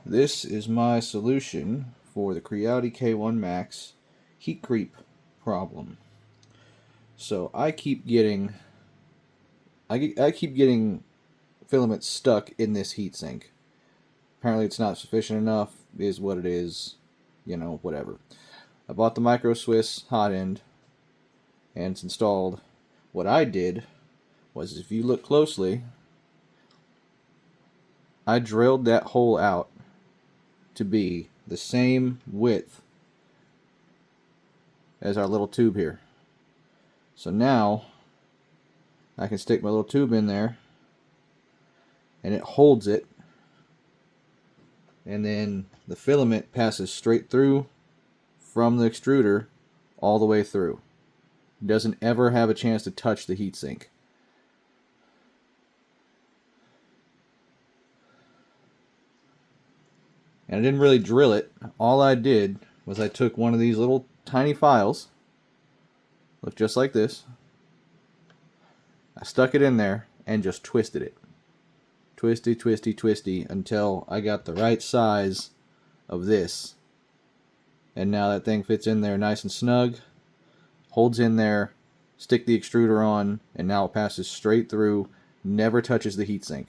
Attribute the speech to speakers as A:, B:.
A: This is my solution for the Creality K1 Max heat creep problem. So I keep getting filament stuck in this heatsink. Apparently it's not sufficient enough, is what it is, you know, whatever. I bought the Micro Swiss hot end and it's installed. What I did was, if you look closely, I drilled that hole out to be the same width as our little tube here. So now I can stick my little tube in there and it holds it, and then the filament passes straight through from the extruder all the way through. It doesn't ever have a chance to touch the heatsink. And I didn't really drill it. All I did was I took one of these little tiny files, look just like this. I stuck it in there and just twisted it. Twisty, twisty, twisty until I got the right size of this. And now that thing fits in there nice and snug, holds in there, stick the extruder on, and now it passes straight through, never touches the heatsink.